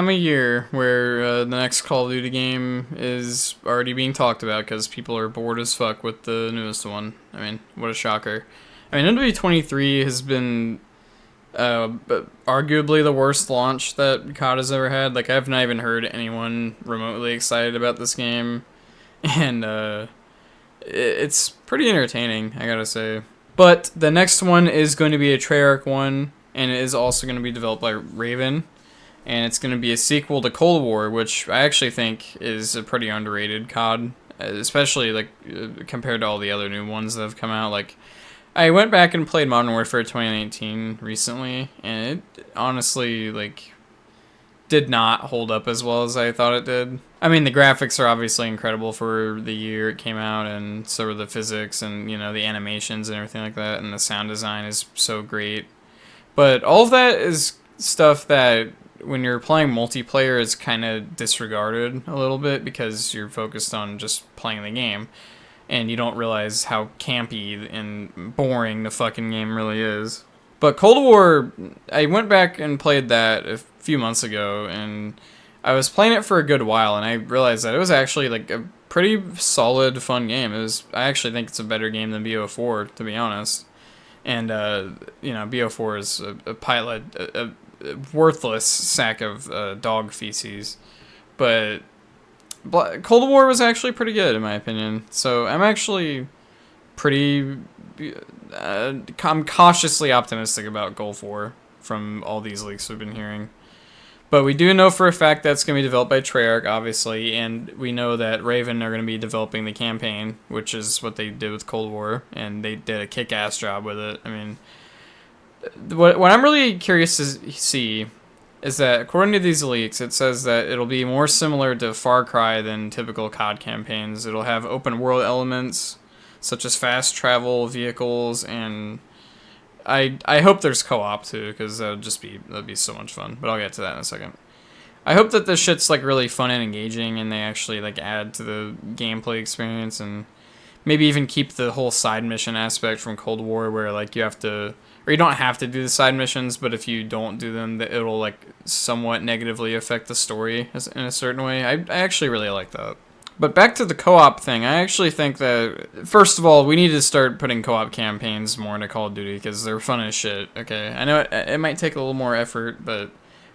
Time of year where the next Call of Duty game is already being talked about because people are bored as fuck with the newest one. I mean, what a shocker. I mean, MW23 has been arguably the worst launch that COD has ever had. Like, I've not even heard anyone remotely excited about this game, and it's pretty entertaining, I gotta say. But the next one is going to be a Treyarch one, and it is also going to be developed by Raven, and it's going to be a sequel to Cold War, which I actually think is a pretty underrated COD, especially like compared to all the other new ones that have come out. Like, I went back and played Modern Warfare 2019 recently, and it honestly like did not hold up as well as I thought it did. I mean, the graphics are obviously incredible for the year it came out, and so are the physics and, you know, the animations and everything like that, and the sound design is so great. But all of that is stuff that when you're playing multiplayer is kind of disregarded a little bit because you're focused on just playing the game, and you don't realize how campy and boring the fucking game really is. But Cold War, I went back and played that a few months ago, and I was playing it for a good while, and I realized that it was actually like a pretty solid, fun game. I actually think it's a better game than BO4, to be honest. And you know, BO4 is a pilot, a worthless sack of dog feces, but Cold War was actually pretty good in my opinion. So I'm actually pretty. I'm cautiously optimistic about Gulf War from all these leaks we've been hearing. But we do know for a fact that's going to be developed by Treyarch, obviously, and we know that Raven are going to be developing the campaign, which is what they did with Cold War, and they did a kick-ass job with it. I mean, what I'm really curious to see is that according to these leaks, it says that it'll be more similar to Far Cry than typical COD campaigns. It'll have open world elements, such as fast travel vehicles, and I hope there's co-op too, because that'd be so much fun. But I'll get to that in a second. I hope that this shit's like really fun and engaging, and they actually like add to the gameplay experience, and maybe even keep the whole side mission aspect from Cold War, where like you have to, or you don't have to do the side missions, but if you don't do them, it'll like somewhat negatively affect the story in a certain way. I actually really like that. But back to the co-op thing, I actually think that, first of all, we need to start putting co-op campaigns more into Call of Duty, because they're fun as shit, okay? I know it might take a little more effort, but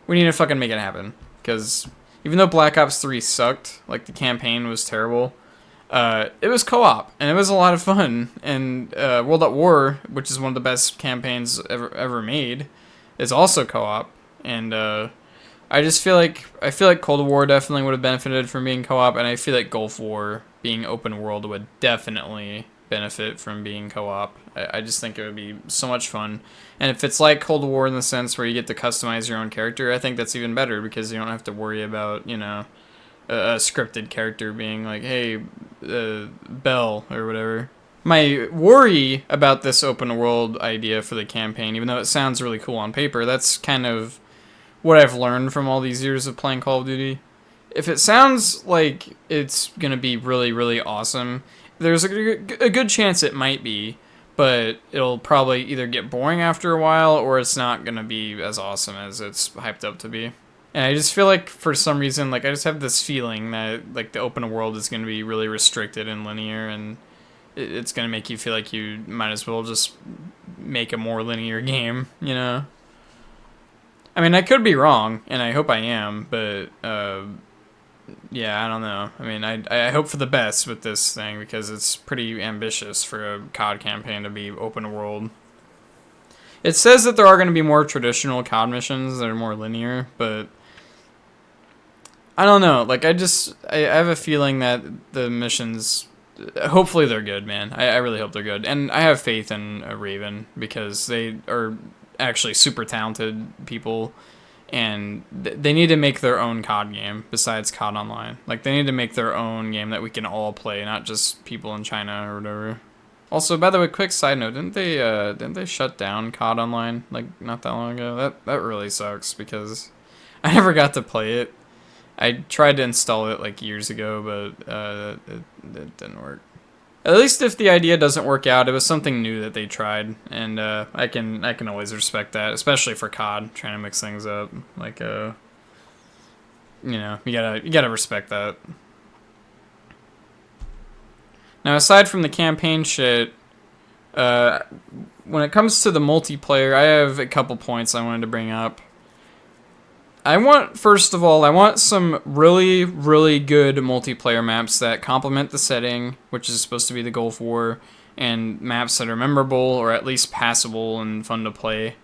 we need to fucking make it happen. Because even though Black Ops 3 sucked, like the campaign was terrible, it was co-op, and it was a lot of fun. And World at War, which is one of the best campaigns ever made, is also co-op. And I feel like Cold War definitely would have benefited from being co-op, and I feel like Gulf War being open world would definitely benefit from being co-op. I just think it would be so much fun. And if it's like Cold War in the sense where you get to customize your own character, I think that's even better because you don't have to worry about, you know, a scripted character being like, hey, Bell or whatever. My worry about this open world idea for the campaign, even though it sounds really cool on paper, that's kind of what I've learned from all these years of playing Call of Duty. If it sounds like it's going to be really, really awesome, there's a good chance it might be, but it'll probably either get boring after a while or it's not going to be as awesome as it's hyped up to be. And I just feel like for some reason, like I just have this feeling that like the open world is going to be really restricted and linear, and it's going to make you feel like you might as well just make a more linear game, you know? I mean, I could be wrong, and I hope I am, but yeah, I don't know. I mean, I hope for the best with this thing because it's pretty ambitious for a COD campaign to be open world. It says that there are going to be more traditional COD missions that are more linear, but I don't know. Like, I have a feeling that the missions, hopefully they're good, man. I really hope they're good. And I have faith in Raven because they are actually super talented people, and they need to make their own COD game besides COD Online. Like, they need to make their own game that we can all play, not just people in China or whatever. Also, by the way, quick side note, didn't they shut down COD Online like not that long ago? That really sucks because I never got to play it. I tried to install it like years ago, but it didn't work. At least if the idea doesn't work out, it was something new that they tried, and I can always respect that, especially for COD, trying to mix things up. Like, you gotta respect that. Now, aside from the campaign shit, when it comes to the multiplayer, I have a couple points I wanted to bring up. First of all, I want some really, really good multiplayer maps that complement the setting, which is supposed to be the Gulf War, and maps that are memorable or at least passable and fun to play.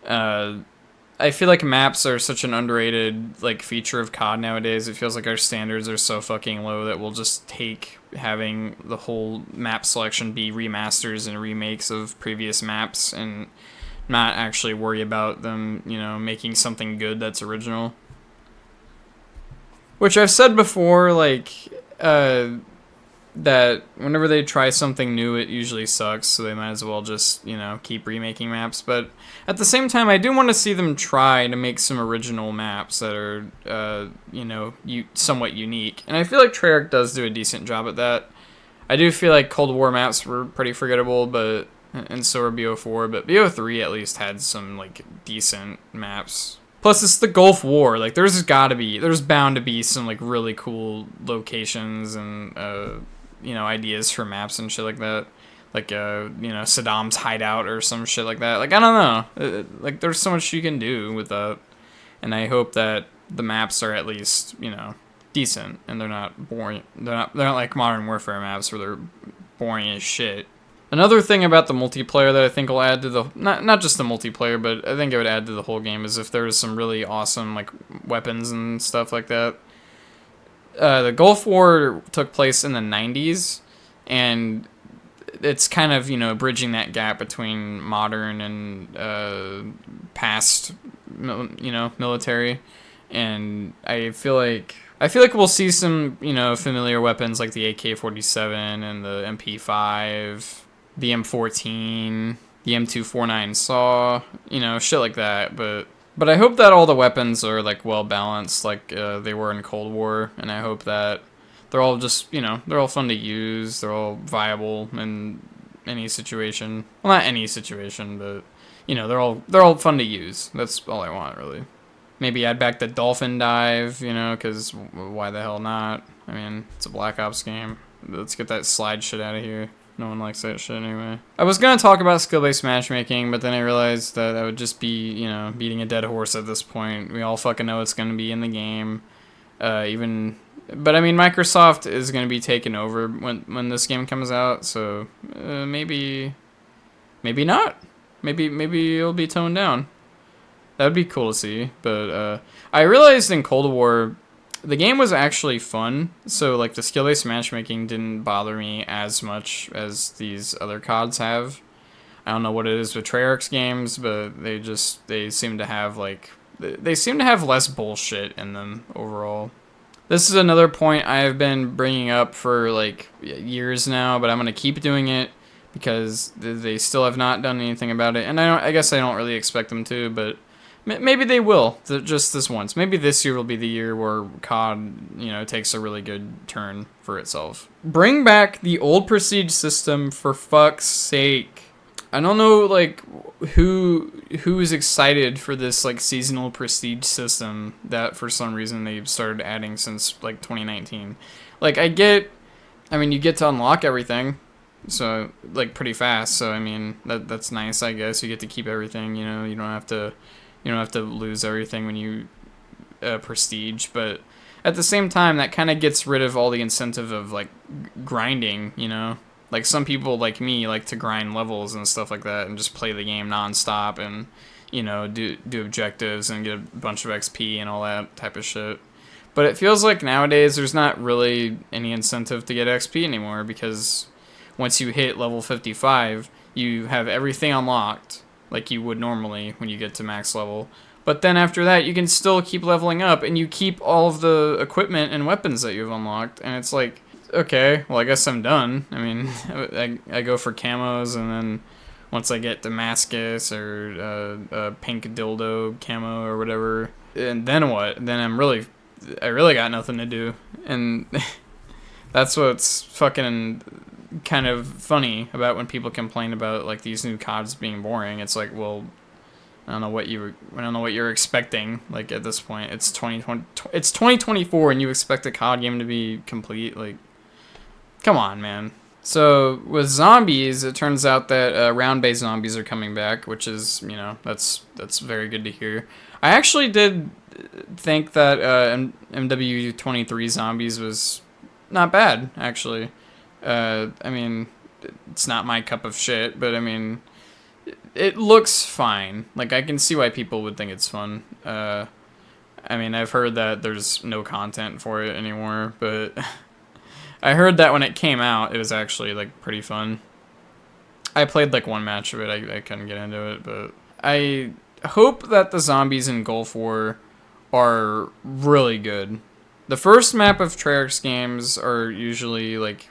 I feel like maps are such an underrated like feature of COD nowadays. It feels like our standards are so fucking low that we'll just take having the whole map selection be remasters and remakes of previous maps and not actually worry about them, making something good that's original. Which I've said before, like, that whenever they try something new, it usually sucks, so they might as well just, keep remaking maps. But at the same time, I do want to see them try to make some original maps that are, somewhat unique. And I feel like Treyarch does do a decent job at that. I do feel like Cold War maps were pretty forgettable, and so were BO4, but BO3 at least had some, like, decent maps. Plus, it's the Gulf War. Like, there's bound to be some, like, really cool locations and, ideas for maps and shit like that. Like, Saddam's hideout or some shit like that. Like, I don't know. Like, there's so much you can do with that. And I hope that the maps are at least, decent and they're not boring. They're not like Modern Warfare maps where they're boring as shit. Another thing about the multiplayer that I think will add to the not just the multiplayer, but I think it would add to the whole game is if there was some really awesome like weapons and stuff like that. The Gulf War took place in the 90s, and it's kind of bridging that gap between modern and past military, and I feel like we'll see some familiar weapons like the AK-47 and the MP5. The M14, the M249 saw, shit like that. But I hope that all the weapons are like well balanced, like they were in Cold War, and I hope that they're all just they're all fun to use, they're all viable in any situation. Well, not any situation, but they're all fun to use. That's all I want really. Maybe add back the dolphin dive, because why the hell not? I mean, it's a Black Ops game. Let's get that slide shit out of here. No one likes that shit anyway. I was going to talk about skill-based matchmaking, but then I realized that would just be, beating a dead horse at this point. We all fucking know it's going to be in the game. But I mean, Microsoft is going to be taken over when this game comes out, so maybe not. Maybe it'll be toned down. That would be cool to see, but I realized in Cold War, the game was actually fun, so like the skill-based matchmaking didn't bother me as much as these other CODs have. I don't know what it is with Treyarch's games, but they seem to have less bullshit in them overall. This is another point I've been bringing up for like years now, but I'm gonna keep doing it because they still have not done anything about it, and I guess I don't really expect them to, but maybe they will, just this once. Maybe this year will be the year where COD, takes a really good turn for itself. Bring back the old Prestige system, for fuck's sake. I don't know, like, who is excited for this, like, seasonal Prestige system that, for some reason, they've started adding since, like, 2019. Like, you get to unlock everything, so, like, pretty fast, so, I mean, that's nice, I guess. You get to keep everything, you don't have to... You don't have to lose everything when you prestige, but at the same time, that kind of gets rid of all the incentive of, like, grinding, Like, some people, like me, like to grind levels and stuff like that and just play the game nonstop and, do objectives and get a bunch of XP and all that type of shit. But it feels like nowadays there's not really any incentive to get XP anymore because once you hit level 55, you have everything unlocked, like you would normally when you get to max level. But then after that, you can still keep leveling up, and you keep all of the equipment and weapons that you've unlocked, and it's like, okay, well, I guess I'm done. I mean, I go for camos, and then once I get Damascus or pink dildo camo or whatever, and then what? Then I really got nothing to do, and that's what's fucking kind of funny about when people complain about like these new CODs being boring. It's like, well, I don't know what you're expecting. Like at this point, it's 2020, it's 2024, and you expect a COD game to be complete. Like, come on, man. So with zombies, it turns out that round-based zombies are coming back, which is, that's very good to hear. I actually did think that MW23 Zombies was not bad, actually. I mean, it's not my cup of shit, but I mean, it looks fine. Like, I can see why people would think it's fun. I mean, I've heard that there's no content for it anymore, but I heard that when it came out, it was actually, like, pretty fun. I played, like, one match of it. I couldn't get into it, but I hope that the zombies in Gulf War are really good. The first map of Treyarch's games are usually, like,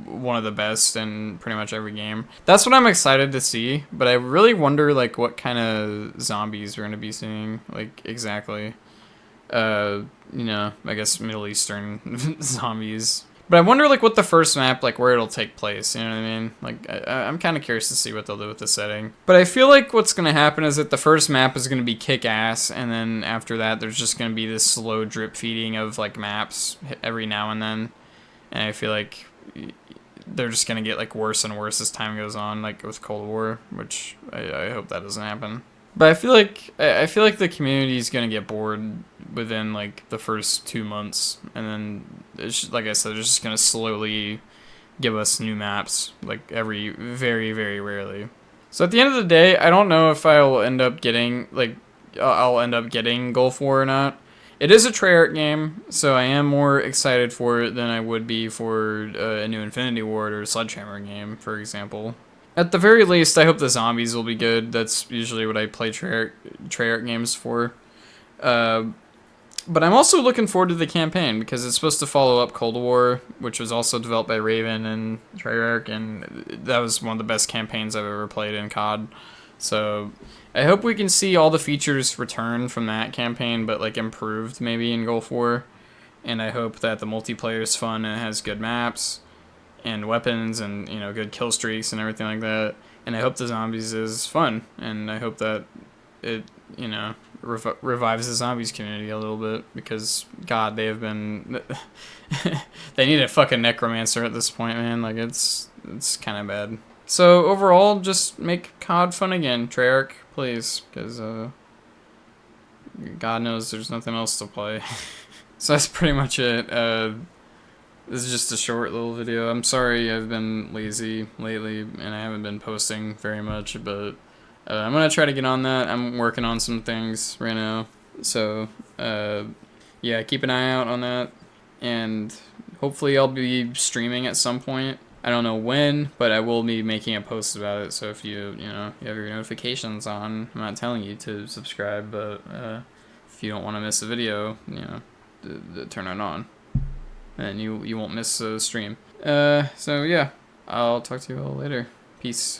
one of the best in pretty much every game. That's what I'm excited to see, but I really wonder, like, what kind of zombies we're going to be seeing, like, exactly. I guess Middle Eastern zombies. But I wonder, like, what the first map, like, where it'll take place, you know what I mean? Like, I'm kind of curious to see what they'll do with the setting. But I feel like what's going to happen is that the first map is going to be kick-ass, and then after that, there's just going to be this slow drip feeding of, like, maps every now and then. And I feel like they're just going to get, like, worse and worse as time goes on, like, with Cold War, which I hope that doesn't happen. But I feel like the community is gonna get bored within like the first 2 months, and then it's like I said, they're just gonna slowly give us new maps like every very very rarely. So at the end of the day, I don't know if I'll end up getting Gulf War or not. It is a Treyarch game, so I am more excited for it than I would be for a new Infinity Ward or Sledgehammer game, for example. At the very least, I hope the zombies will be good. That's usually what I play Treyarch games for. But I'm also looking forward to the campaign because it's supposed to follow up Cold War, which was also developed by Raven and Treyarch, and that was one of the best campaigns I've ever played in COD. So I hope we can see all the features return from that campaign, but like improved maybe in Gulf War. And I hope that the multiplayer is fun and it has good maps and weapons and good kill streaks and everything like that. And I hope the zombies is fun, and I hope that it revives the zombies community a little bit, because God, they have been they need a fucking necromancer at this point, man. Like it's kind of bad. So overall, just make COD fun again, Treyarch, please, because God knows there's nothing else to play. So that's pretty much it. This is just a short little video. I'm sorry I've been lazy lately and I haven't been posting very much, but I'm going to try to get on that. I'm working on some things right now. So, yeah, keep an eye out on that. And hopefully I'll be streaming at some point. I don't know when, but I will be making a post about it. So if you have your notifications on, I'm not telling you to subscribe, but if you don't want to miss a video, turn it on. And you won't miss a stream. So yeah, I'll talk to you all later. Peace.